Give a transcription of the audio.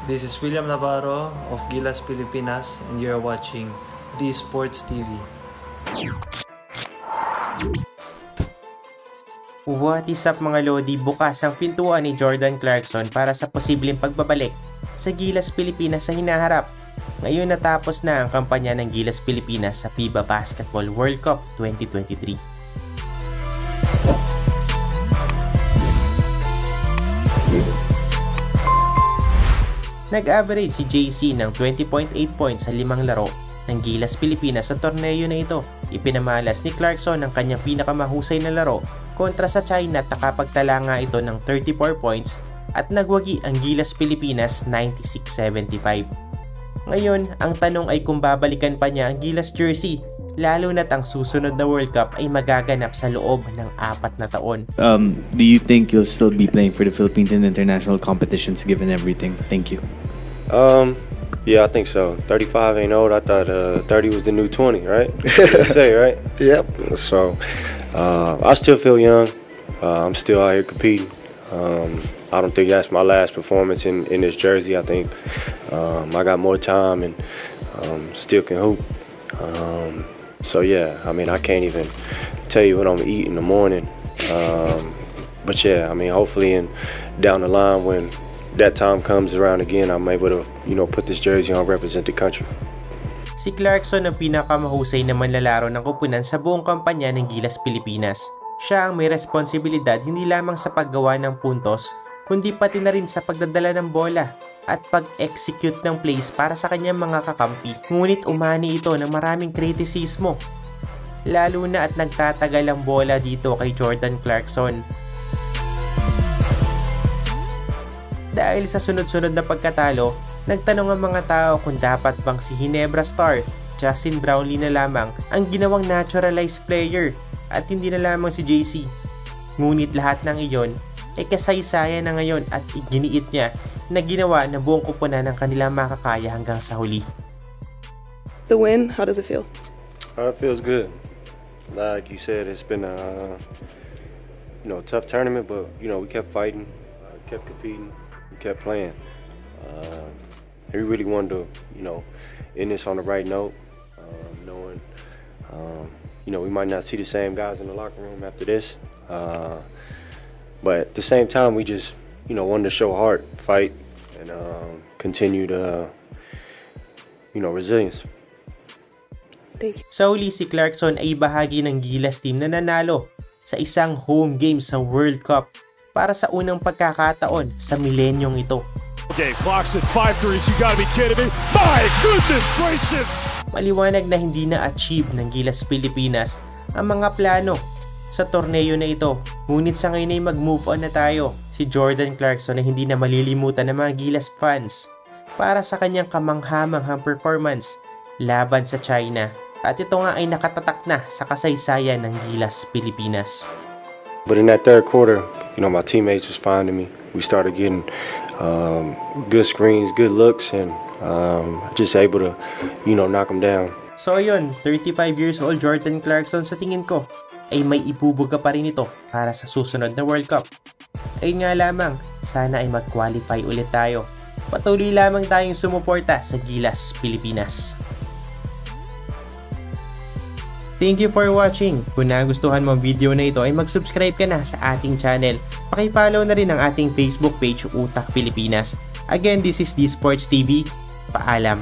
This is William Navarro of Gilas Pilipinas and you're watching D Sports TV. What is up mga Lodi? Bukas ang pintuan ni Jordan Clarkson para sa posibleng pagbabalik sa Gilas Pilipinas sa hinaharap. Ngayon natapos na ang kampanya ng Gilas Pilipinas sa FIBA Basketball World Cup 2023. Nag-average si JC ng 20.8 points sa 5 laro ng Gilas Pilipinas sa torneo na ito. Ipinamalas ni Clarkson ang kanyang pinakamahusay na laro kontra sa China at nakapagtala nga ito ng 34 points at nagwagi ang Gilas Pilipinas 96-75. Ngayon, ang tanong ay kung babalikan pa niya ang Gilas jersey, lalo na't ang susunod na World Cup ay magaganap sa loob ng 4 na taon. Do you think you'll still be playing for the Philippines in international competitions given everything? Thank you. Yeah, I think so. 35 ain't old. I thought 30 was the new 20, right? You say, right? Yep. So, I still feel young. I'm still out here competing. I don't think that's my last performance in this jersey. I think I got more time and still can hoop. So yeah, I mean, I can't even tell you what I'm gonna eat in the morning. But yeah, I mean, hopefully down the line when that time comes around again, I'm able to, put this jersey on, represent the country. Si Clarkson ang pinakamahusay na manlalaro ng koponan sa buong kampanya ng Gilas Pilipinas. Siya ang may responsibilidad hindi lamang sa paggawa ng puntos, kundi pati na rin sa pagdadala ng bola at pag-execute ng plays para sa kanyang mga kakampi. Ngunit umani ito ng maraming kritisismo, lalo na at nagtatagal ang bola dito kay Jordan Clarkson. Dahil sa sunod-sunod na pagkatalo, nagtanong ang mga tao kung dapat bang si Ginebra star Justin Brownlee na lamang ang ginawang naturalized player at hindi na lamang si JC. Ngunit lahat ng iyon ay kasaysayan na ngayon at iginiit niya na ginawa ng buong koponan ng kanilang makakaya hanggang sa huli. The win, how does it feel? It feels good. Like you said, it's been a tough tournament, but we kept fighting, kept competing, we kept playing. We really wanted to end this on the right note, knowing we might not see the same guys in the locker room after this. But at the same time, we just, wanted to show heart, fight, and continue to, resilience. Thank you. Sa huli, si Clarkson ay bahagi ng Gilas team na nanalo sa isang home game sa World Cup para sa unang pagkakataon sa milenyong ito. Okay, clock's at 5 threes. You gotta be kidding me. My goodness gracious! Maliwanag na hindi na-achieve ng Gilas Pilipinas ang mga plano sa torneo na ito. Ngunit sa ngayon ay mag-move on na tayo. Si Jordan Clarkson ay hindi na malilimutan ng mga Gilas fans para sa kanyang kamanghamanghang performance laban sa China. At ito nga ay nakatatak na sa kasaysayan ng Gilas Pilipinas. But in that third quarter, my teammates was finding me. We started getting good screens, good looks, and just able to, knock them down. So yun, 35 years old Jordan Clarkson sa tingin ko ay may ibubuga pa rin ito para sa susunod na World Cup. Ayun nga lamang, sana ay mag-qualify ulit tayo. Patuloy lamang tayong sumuporta sa Gilas Pilipinas. Thank you for watching. Kung nagustuhan mo ang video na ito ay mag-subscribe ka na sa ating channel. Paki-follow na rin ang ating Facebook page Utak Pilipinas. Again, this is D Sports TV. Paalam.